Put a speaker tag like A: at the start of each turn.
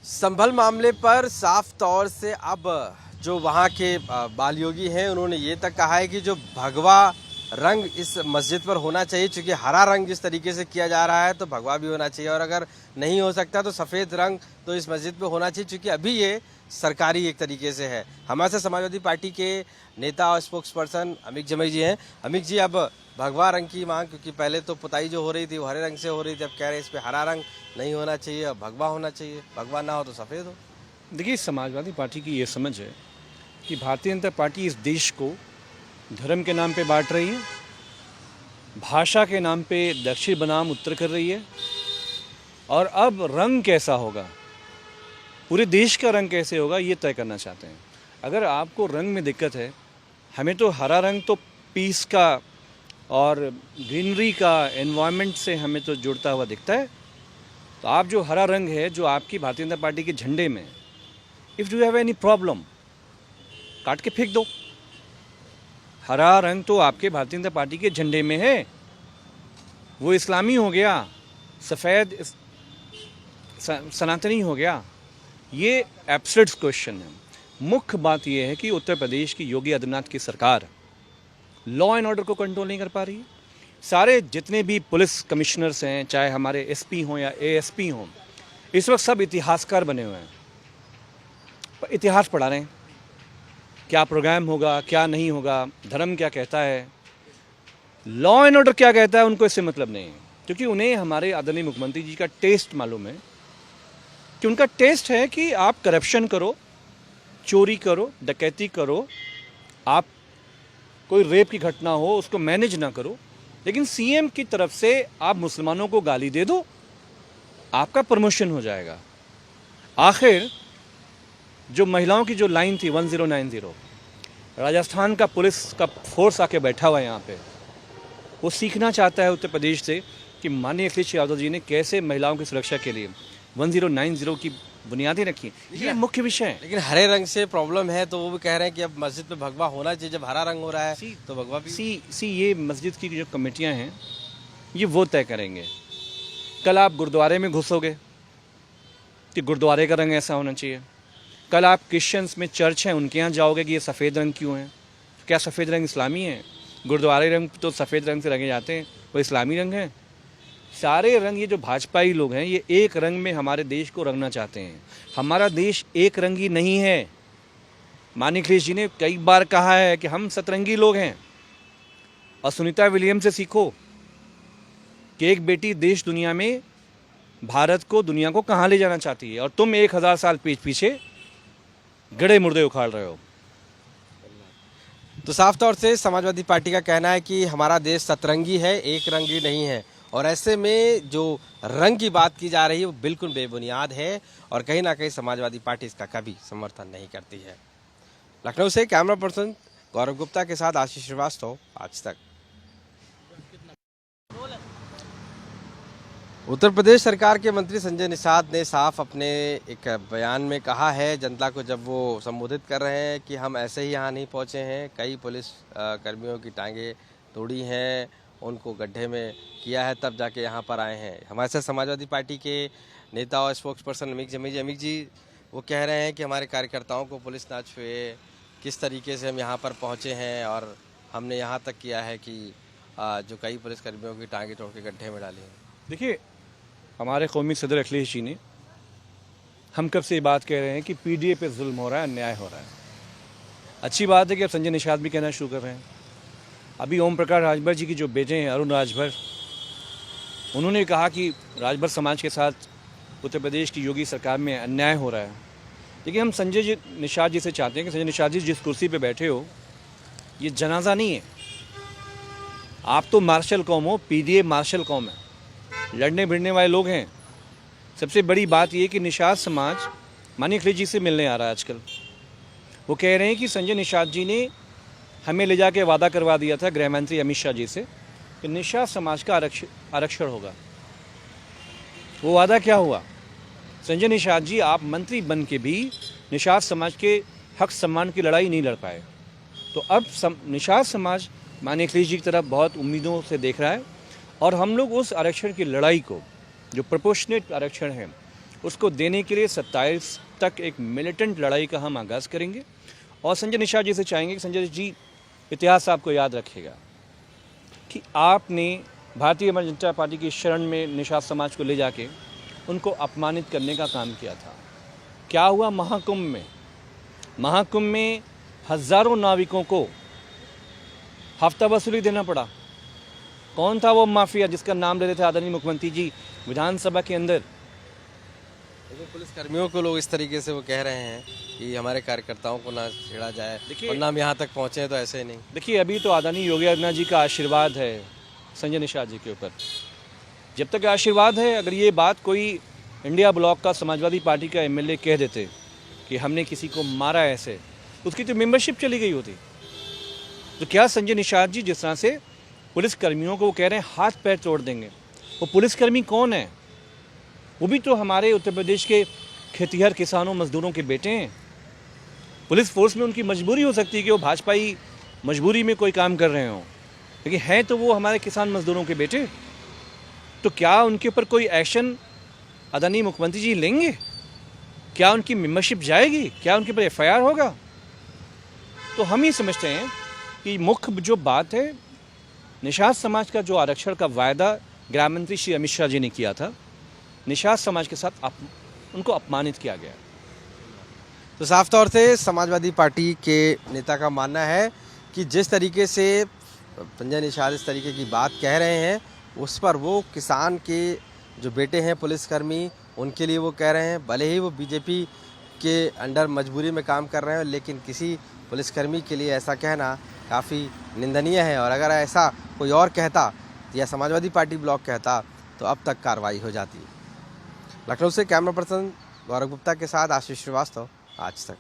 A: संभल मामले पर साफ तौर से अब जो वहाँ के बाल योगी हैं उन्होंने ये तक कहा है कि जो भगवा रंग इस मस्जिद पर होना चाहिए, क्योंकि हरा रंग जिस तरीके से किया जा रहा है तो भगवा भी होना चाहिए, और अगर नहीं हो सकता तो सफ़ेद रंग तो इस मस्जिद पे होना चाहिए, क्योंकि अभी ये सरकारी एक तरीके से है। हमारे साथ समाजवादी पार्टी के नेता और स्पोक्स पर्सन अमित जमई जी हैं। अमित जी, अब भगवा रंग की मांग, क्योंकि पहले तो पुताई जो हो रही थी वो हरे रंग से हो रही थी, अब कह रहे हैं इस पर हरा रंग नहीं होना चाहिए, अब भगवा होना चाहिए, भगवा ना हो तो सफ़ेद हो।
B: देखिए, समाजवादी पार्टी की ये समझ है कि भारतीय जनता पार्टी इस देश को धर्म के नाम पे बांट रही है, भाषा के नाम पे दक्षिण बनाम उत्तर कर रही है, और अब रंग कैसा होगा, पूरे देश का रंग कैसे होगा, ये तय करना चाहते हैं। अगर आपको रंग में दिक्कत है, हमें तो हरा रंग तो पीस का और ग्रीनरी का, एनवायरनमेंट से हमें तो जुड़ता हुआ दिखता है। तो आप जो हरा रंग है जो आपकी भारतीय जनता पार्टी के झंडे में, if you have any problem, काट के फेंक दो। हरा रंग तो आपके भारतीय जनता पार्टी के झंडे में है, वो इस्लामी हो गया, सफ़ेद सनातनी हो गया। ये एब्सर्ड क्वेश्चन है। मुख्य बात यह है कि उत्तर प्रदेश की योगी आदित्यनाथ की सरकार लॉ एंड ऑर्डर को कंट्रोल नहीं कर पा रही है। सारे जितने भी पुलिस कमिश्नर्स हैं, चाहे हमारे एसपी हों या एएसपी हों, इस वक्त सब इतिहासकार बने हुए हैं, इतिहास पढ़ा रहे हैं, क्या प्रोग्राम होगा, क्या नहीं होगा, धर्म क्या कहता है, लॉ एंड ऑर्डर क्या कहता है, उनको इससे मतलब नहीं है। क्योंकि उन्हें हमारे आदरणीय मुख्यमंत्री जी का टेस्ट मालूम है कि उनका टेस्ट है कि आप करप्शन करो, चोरी करो, डकैती करो, आप कोई रेप की घटना हो उसको मैनेज ना करो, लेकिन सीएम की तरफ से आप मुसलमानों को गाली दे दो, आपका प्रमोशन हो जाएगा। आखिर जो महिलाओं की जो लाइन थी 1090, राजस्थान का पुलिस का फोर्स आके बैठा हुआ है यहाँ पे, वो सीखना चाहता है उत्तर प्रदेश से कि माननीय अखिलेश यादव जी ने कैसे महिलाओं की सुरक्षा के लिए 1090 की बुनियादें रखी। ये मुख्य विषय है।
A: लेकिन हरे रंग से प्रॉब्लम है, तो वो भी कह रहे हैं कि अब मस्जिद पे भगवा होना चाहिए, जब हरा रंग हो रहा है तो भगवा भी।
B: ये मस्जिद की जो कमेटियां हैं ये वो तय करेंगे। कल आप गुरुद्वारे में घुसोगे कि गुरुद्वारे का रंग ऐसा होना चाहिए, कल आप क्रिश्चियंस में चर्च हैं उनके यहाँ जाओगे कि ये सफ़ेद रंग क्यों है, क्या सफ़ेद रंग इस्लामी है? गुरुद्वारे रंग तो सफ़ेद रंग से रंगे जाते हैं, वो इस्लामी रंग है। सारे रंग, ये जो भाजपाई लोग हैं ये एक रंग में हमारे देश को रंगना चाहते हैं। हमारा देश एक रंगी नहीं है। माननीय अखिलेश जी ने कई बार कहा है कि हम सतरंगी लोग हैं, और सुनीता विलियम से सीखो कि एक बेटी देश दुनिया में भारत को, दुनिया को कहाँ ले जाना चाहती है, और तुम 1000 साल पीछे गड़े मुर्दे उखाड़ रहे हो।
A: तो साफ तौर से समाजवादी पार्टी का कहना है कि हमारा देश सतरंगी है, एक रंगी नहीं है, और ऐसे में जो रंग की बात की जा रही है वो बिल्कुल बेबुनियाद है, और कहीं ना कहीं समाजवादी पार्टी इसका कभी समर्थन नहीं करती है। लखनऊ से कैमरा पर्सन गौरव गुप्ता के साथ आशीष श्रीवास्तव, आज तक। उत्तर प्रदेश सरकार के मंत्री संजय निषाद ने साफ अपने एक बयान में कहा है जनता को, जब वो संबोधित कर रहे हैं, कि हम ऐसे ही यहाँ नहीं पहुँचे हैं, कई पुलिस कर्मियों की टांगें तोड़ी हैं, उनको गड्ढे में किया है, तब जाके यहाँ पर आए हैं। हमारे साथ समाजवादी पार्टी के नेता और स्पोक्स पर्सन अमित जमई जी। अमित जी, वो कह रहे हैं कि हमारे कार्यकर्ताओं को पुलिस ना छुए, किस तरीके से हम यहाँ पर पहुँचे हैं, और हमने यहाँ तक किया है कि जो कई पुलिस कर्मियों की टांगें तोड़ के गड्ढे में डाली हैं।
B: देखिए, हमारे कौमी सदर अखिलेश जी ने, हम कब से ये बात कह रहे हैं कि पीडीए पे जुल्म हो रहा है, अन्याय हो रहा है। अच्छी बात है कि अब संजय निषाद भी कहना शुरू कर रहे हैं। अभी ओम प्रकाश राजभर जी की जो बेटे हैं अरुण राजभर, उन्होंने कहा कि राजभर समाज के साथ उत्तर प्रदेश की योगी सरकार में अन्याय हो रहा है। लेकिन हम संजय निषाद जी से चाहते हैं कि संजय निषाद जी जिस कुर्सी पे बैठे हो, ये जनाजा नहीं है। आप तो मार्शल कौम हो, पीडीए मार्शल कौम है, लड़ने भिड़ने वाले लोग हैं। सबसे बड़ी बात ये कि निषाद समाज माननीय अखिलेश जी से मिलने आ रहा है आजकल। वो कह रहे हैं कि संजय निषाद जी ने हमें ले जाके वादा करवा दिया था गृह मंत्री अमित शाह जी से कि निषाद समाज का आरक्षण होगा। वो वादा क्या हुआ? संजय निषाद जी, आप मंत्री बन के भी निषाद समाज के हक सम्मान की लड़ाई नहीं लड़ पाए। तो अब निषाद समाज माननीय अखिलेश जी की तरफ बहुत उम्मीदों से देख रहा है, और हम लोग उस आरक्षण की लड़ाई को, जो प्रोपोर्शनेट आरक्षण है, उसको देने के लिए 27 तक एक मिलिटेंट लड़ाई का हम आगाज़ करेंगे। और संजय निषाद जी से चाहेंगे कि संजय जी, इतिहास आपको याद रखेगा कि आपने भारतीय जनता पार्टी की शरण में निषाद समाज को ले जाके उनको अपमानित करने का काम किया था। क्या हुआ महाकुंभ में? महाकुंभ में हज़ारों नाविकों को हफ्ता वसूली देना पड़ा। कौन था वो माफिया जिसका नाम ले रहे थे आदरणीय मुख्यमंत्री जी विधानसभा के अंदर?
A: लेकिन पुलिस कर्मियों को लोग इस तरीके से वो कह रहे हैं कि हमारे कार्यकर्ताओं को ना छेड़ा जाए, वरना हम यहाँ तक पहुँचे हैं तो ऐसे ही नहीं।
B: देखिए, अभी तो आदरणीय योगी आदित्यनाथ जी का आशीर्वाद है संजय निषाद जी के ऊपर। जब तक आशीर्वाद है, अगर ये बात कोई इंडिया ब्लॉक का समाजवादी पार्टी का एमएलए कह देते कि हमने किसी को मारा ऐसे, उसकी तो मेंबरशिप चली गई होती। तो क्या संजय निषाद जी जिस तरह से पुलिस कर्मियों को वो कह रहे हैं हाथ पैर तोड़ देंगे, वो पुलिसकर्मी कौन है? वो भी तो हमारे उत्तर प्रदेश के खेतिहर किसानों मजदूरों के बेटे हैं। पुलिस फोर्स में उनकी मजबूरी हो सकती है कि वो भाजपाई मजबूरी में कोई काम कर रहे हों, लेकिन हैं तो वो हमारे किसान मजदूरों के बेटे। तो क्या उनके ऊपर कोई एक्शन आदरणीय मुख्यमंत्री जी लेंगे? क्या उनकी मेंबरशिप जाएगी? क्या उनके ऊपर एफआईआर होगा? तो हम ही समझते हैं कि मुख्य जो बात है, निषाद समाज का जो आरक्षण का वायदा गृह मंत्री श्री अमित शाह जी ने किया था, निषाद समाज के साथ उनको अपमानित किया गया।
A: तो साफ तौर से समाजवादी पार्टी के नेता का मानना है कि जिस तरीके से संजय निषाद इस तरीके की बात कह रहे हैं, उस पर वो किसान के जो बेटे हैं पुलिसकर्मी, उनके लिए वो कह रहे हैं। भले ही वो बीजेपी के अंडर मजबूरी में काम कर रहे हैं, लेकिन किसी पुलिसकर्मी के लिए ऐसा कहना काफ़ी निंदनीय है। और अगर ऐसा कोई और कहता या समाजवादी पार्टी ब्लॉक कहता तो अब तक कार्रवाई हो जाती। लखनऊ से कैमरा पर्सन गौरव गुप्ता के साथ आशीष श्रीवास्तव, आज तक।